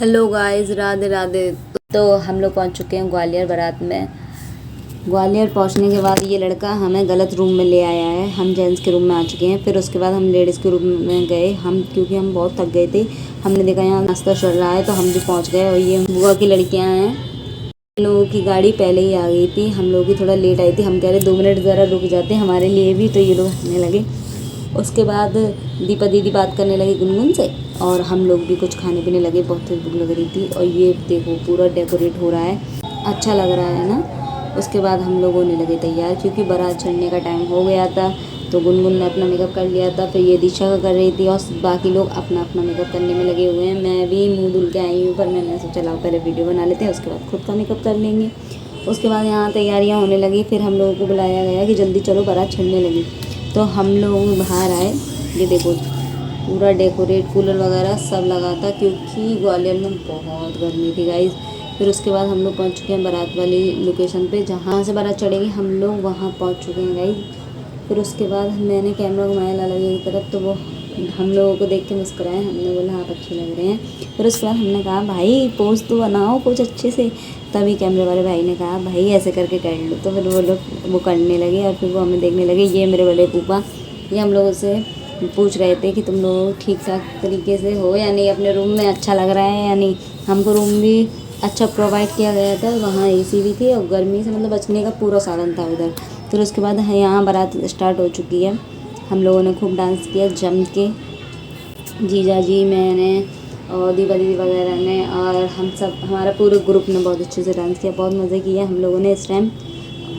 Hello guys, Radhe Radhe. तो हम लोग पहुंच चुके हैं ग्वालियर बारात में। ग्वालियर पहुंचने के बाद ये लड़का हमें गलत रूम में ले आया है। हम जेंट्स के रूम में आ चुके हैं। फिर उसके बाद हम लेडीज़ के रूम में गए क्योंकि हम बहुत थक गए थे। हमने देखा यहाँ नाश्ता चल रहा है तो हम भी पहुँच गए। और ये बुआ की लड़कियाँ हैं। इन लोगों की गाड़ी पहले ही आ गई थी, हम लोग भी थोड़ा लेट आई थी। हम कह रहे 2 मिनट ज़रा रुक जाते हमारे लिए भी, तो ये लोग हंसने लगे। उसके बाद दीपा दीदी बात करने लगी गुनगुन से और हम लोग भी कुछ खाने पीने लगे। बहुत तेज भूख लग रही थी। और ये देखो पूरा डेकोरेट हो रहा है, अच्छा लग रहा है ना। उसके बाद हम लोग होने लगे तैयार क्योंकि बारात चढ़ने का टाइम हो गया था। तो गुनगुन ने अपना मेकअप कर लिया था, फिर ये दिशा का कर रही थी और बाकी लोग अपना अपना मेकअप करने में लगे हुए हैं। मैं भी मुँह धुल के आई हूँ, पर मैंने सोचा लाओ पहले वीडियो बना लेते हैं, उसके बाद खुद का मेकअप कर लेंगे। उसके बाद यहाँ तैयारियाँ होने लगी। फिर हम लोगों को बुलाया गया कि जल्दी चलो बारात चढ़ने लगी। तो हम लोग बाहर आए। ये देखो पूरा डेकोरेट, कूलर वगैरह सब लगा था क्योंकि ग्वालियर में बहुत गर्मी थी गाइस। फिर उसके बाद हम लोग पहुंच चुके हैं बारात वाली लोकेशन पे, जहाँ से बारात चढ़ेगी हम लोग वहाँ पहुंच चुके हैं गाइस। फिर उसके बाद मैंने कैमरा घुमाया लाला जी की तरफ, तो वो हम लोगों को देख के मुस्कुराए। हमने बोला आप अच्छे लग रहे हैं। फिर उसके बाद हमने कहा भाई पोज तो बनाओ कुछ अच्छे से। तभी कैमरे वाले भाई ने कहा भाई ऐसे करके कर लो। तो फिर वो लोग वो करने लगे और फिर वो हमें देखने लगे। ये मेरे बड़े फूफा, ये हम लोगों से पूछ रहे थे कि तुम लोग ठीक ठाक तरीके से हो या नहीं, अपने रूम में अच्छा लग रहा है या नहीं। हमको रूम भी अच्छा प्रोवाइड किया गया था, वहाँ एसी भी थी और गर्मी से मतलब बचने का पूरा साधन था उधर। फिर उसके बाद यहाँ बारात स्टार्ट हो चुकी है। हम लोगों ने खूब डांस किया जम के, जीजा जी, मैंने और दीपा दीदी वगैरह ने, और हम सब हमारा पूरे ग्रुप ने बहुत अच्छे से डांस किया। बहुत मज़े किया हम लोगों ने इस टाइम।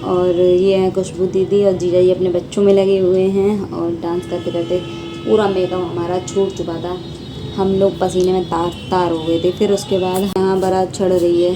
और ये हैं खुशबू दीदी और जीजा जी अपने बच्चों में लगे हुए हैं और डांस करते करते पूरा मेकअप हमारा छूट चुका था। हम लोग पसीने में तार तार हो गए थे। फिर उसके बाद यहाँ बारात चढ़ रही है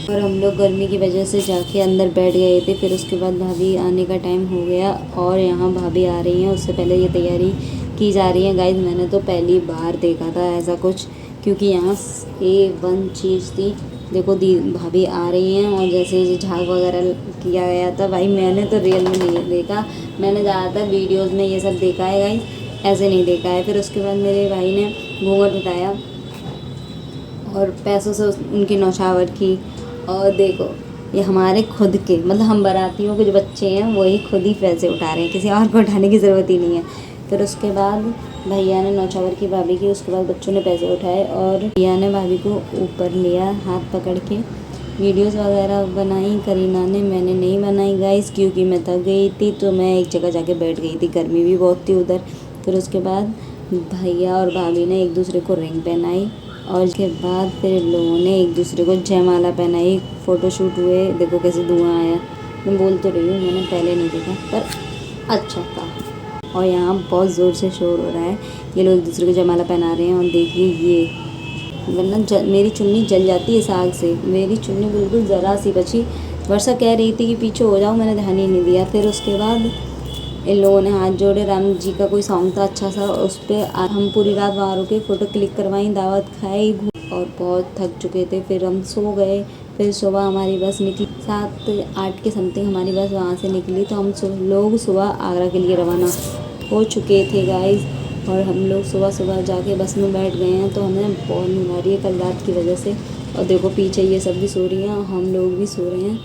और हम लोग गर्मी की वजह से जाके अंदर बैठ गए थे। फिर उसके बाद भाभी आने का टाइम हो गया और यहाँ भाभी आ रही हैं। उससे पहले ये तैयारी की जा रही है गाइस। मैंने तो पहली बार देखा था ऐसा कुछ, क्योंकि यहाँ A1 चीज़ थी। देखो दी भाभी आ रही हैं और जैसे ये झाग वगैरह किया गया था, भाई मैंने तो रियल में नहीं देखा। मैंने ज़्यादातर वीडियोज़ में ये सब देखा है गाइस, ऐसे नहीं देखा है। फिर उसके बाद मेरे भाई ने घूंघट उठाया और पैसों से उनकी नौछावर की। और देखो ये हमारे खुद के मतलब हम बारातियों के जो बच्चे हैं वही खुद ही पैसे उठा रहे हैं, किसी और को उठाने की ज़रूरत ही नहीं है। फिर उसके बाद भैया ने नौछावर की भाभी की, उसके बाद बच्चों ने पैसे उठाए और भैया ने भाभी को ऊपर लिया हाथ पकड़ के। वीडियोस वगैरह बनाई करीना ने, मैंने नहीं बनाई गाइस क्योंकि मैं थक गई थी। तो मैं एक जगह जाके बैठ गई थी, गर्मी भी बहुत थी उधर। फिर उसके बाद भैया और भाभी ने एक दूसरे को रिंग पहनाई और उसके बाद फिर लोगों ने एक दूसरे को जयमाला पहनाई। फ़ोटोशूट हुए, देखो कैसे धुआं आया। मैं बोल तो रही हूँ मैंने पहले नहीं देखा, पर अच्छा था। और यहाँ बहुत ज़ोर से शोर हो रहा है। ये लोग एक दूसरे को जयमाला पहना रहे हैं और देखिए ये, वरना मेरी चुन्नी जल जाती है साग से। मेरी चुन्नी बिल्कुल ज़रा सी बची। वर्षा कह रही थी कि पीछे हो जाओ, मैंने ध्यान ही नहीं दिया। फिर उसके बाद इन लोगों ने हाथ जोड़े, राम जी का कोई सॉन्ग था अच्छा सा, उस पर हम पूरी रात वहाँ रुके, फ़ोटो क्लिक करवाई, दावत खाई और बहुत थक चुके थे। फिर हम सो गए। फिर सुबह हमारी बस निकली 7-8 के समथिंग, हमारी बस वहाँ से निकली। तो हम लोग सुबह आगरा के लिए रवाना हो चुके थे गाइस। और हम लोग सुबह सुबह जाके बस में बैठ गए हैं। तो हमें बहुत नींद आ रही है कल रात की वजह से। और देखो पीछे ये सब भी सो रही हैं और हम लोग भी सो रहे हैं।